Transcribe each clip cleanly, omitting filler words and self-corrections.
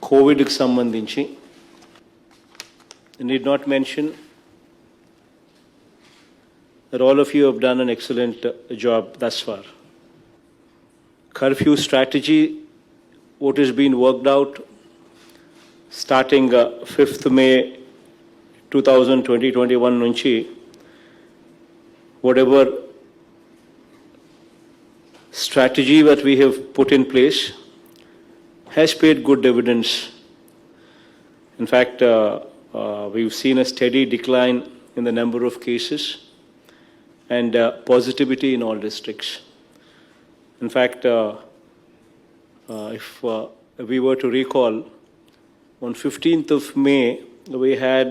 కోవిడ్కి సంబంధించి need not mention that all of you have done an excellent job thus far. Curfew strategy, what has been worked out starting 5th May 2020-21 nunchi, whatever strategy that we have put in place has paid good dividends. In fact, we've seen a steady decline in the number of cases and positivity in all districts. In fact, if we were to recall, on 15th of May, we had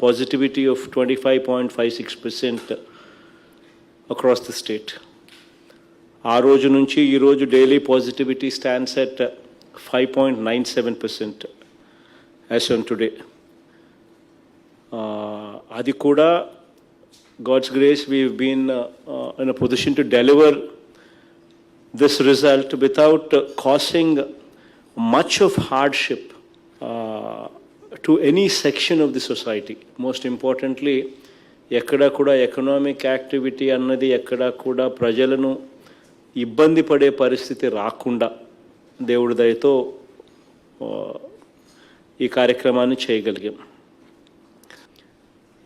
positivity of 25.56% across the state. ఆ రోజు నుంచి ఈ రోజు daily positivity stands at 5.97% as on today. అది కూడా God's grace, we've been in a position to deliver this result without causing much of hardship to any section of the society. Most importantly, ఎక్కడ కూడా economic activity అన్నది ఎక్కడ కూడా ప్రజలను ఇబ్బంది పడే పరిస్థితి రాకుండా దేవుడి దయతో ఈ కార్యక్రమాన్ని చేయగలిగాం.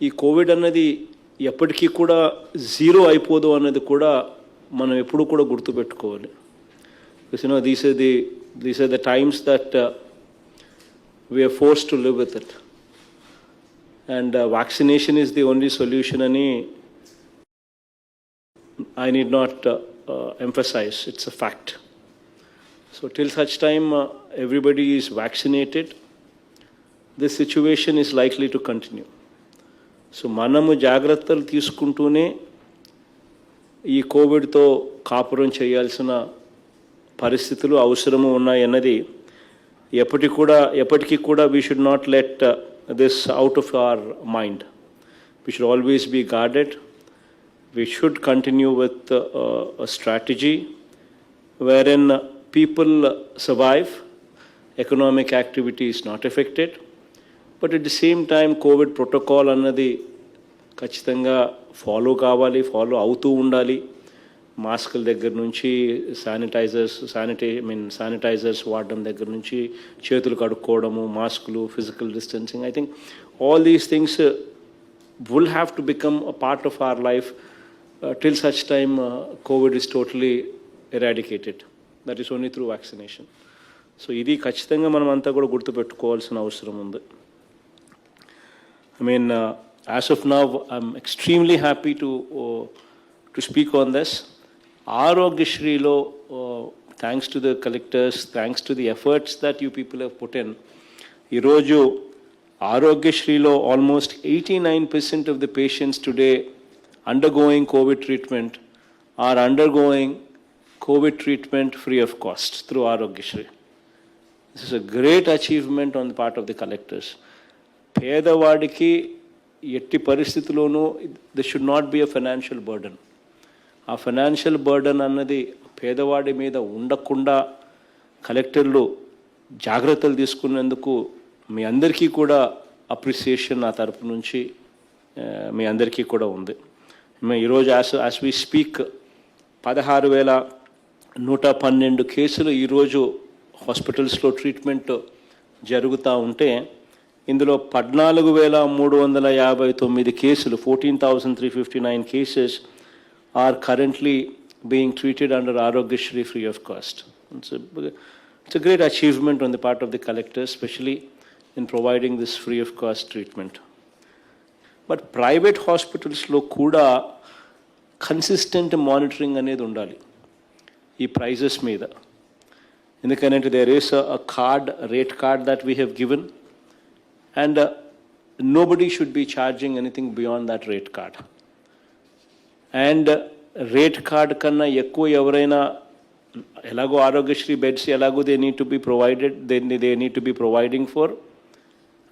ఈ కోవిడ్ అన్నది ఎప్పటికీ కూడా జీరో అయిపోదు అన్నది కూడా మనం ఎప్పుడు కూడా గుర్తుపెట్టుకోవాలి. These are the times that we are forced to live with it, and vaccination is the only solution అని I need not emphasize. It's a fact. So till such time everybody is vaccinated, this situation is likely to continue. So manamu జాగ్రత్తలు తీసుకుంటూనే ఈ కోవిడ్తో కాపురం చేయాల్సిన పరిస్థితులు అవసరము ఉన్నాయన్నది ఎప్పటికీ కూడా we should not let this out of our mind. We should always be guarded. We should continue with a strategy wherein people survive, economic activity is not affected, but at the same time COVID protocol annadi ఖచ్చితంగా follow అవుతూ ఉండాలి. మాస్కుల దగ్గర నుంచి sanitizers వాడడం దగ్గర నుంచి చేతులు కడుక్కోవడము, మాస్కులు, physical distancing, I think all these things will have to become a part of our life till such time COVID is totally eradicated. That is only through vaccination. So ఇది ఖచ్చితంగా మనం అంతా కూడా గుర్తుపెట్టుకోవాల్సిన అవసరం ఉంది. As of now, I'm extremely happy to speak on this. Aarogyashreelo, thanks to the collectors, thanks to the efforts that you people have put in, ఈరోజు Aarogyashreelo almost 89% of the patients today undergoing COVID treatment are undergoing COVID treatment free of cost through Aarogyashree. This is a great achievement on the part of the collectors. పేదవాడికి ఎట్టి పరిస్థితుల్లోనూ this should not be a financial burden. ఆ financial burden అన్నది పేదవాడి మీద ఉండకుండా కలెక్టర్లు జాగ్రత్తలు తీసుకున్నందుకు మీ అందరికీ కూడా అప్రిసియేషన్ నా తరపు నుంచి మీ అందరికీ కూడా ఉంది. ఈరోజు యాజ్ వి స్పీక్ 16,112 కేసులు ఈరోజు హాస్పిటల్స్లో ట్రీట్మెంట్ జరుగుతూ ఉంటే ఇందులో 14,359 కేసులు 14,359 cases are currently being treated under Aarogyashree free of cost. It's a great achievement on the part of the collectors, especially in providing this free of cost treatment. But private hospitals lo kuda consistent monitoring anedi undali ee prices meeda. Endukante there is a rate card that we have given, and nobody should be charging anything beyond that rate card. And rate card kanna ekku evaraina elago Aarogyashree beds elago they need to be provided, they need to be providing for,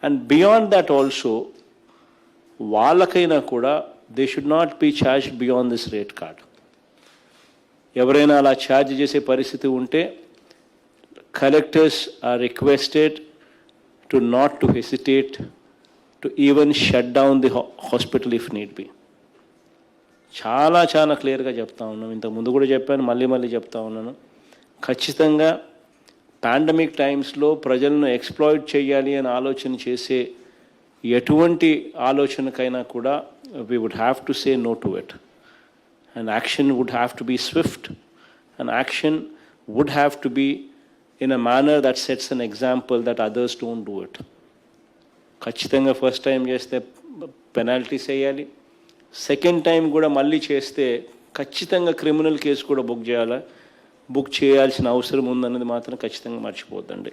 and beyond that also వాళ్ళకైనా కూడా they should not be charge beyond this rate card. ఎవరైనా అలా charge చేసే పరిస్థితి ఉంటే collectors are requested to not to hesitate to even shut down the hospital if need be. చాలా చాలా క్లియర్గా చెప్తా ఉన్నాం. ఇంతకుముందు కూడా చెప్పాను, మళ్ళీ చెప్తా ఉన్నాను. ఖచ్చితంగా పాండమిక్ టైమ్స్లో ప్రజలను ఎక్స్ప్లాయిట్ చేయాలి అని ఆలోచన చేసే ఎటువంటి ఆలోచనకైనా కూడా we would have to say no to it. And action would have to be swift, and action would have to be in a manner that sets an example that others don't do it. ఖచ్చితంగా first time చేస్తే penalties వేయాలి, second time కూడా మళ్ళీ చేస్తే ఖచ్చితంగా criminal case కూడా book చేయాల్సిన అవసరం ఉందన్నది మాత్రం ఖచ్చితంగా మర్చిపోద్దండి.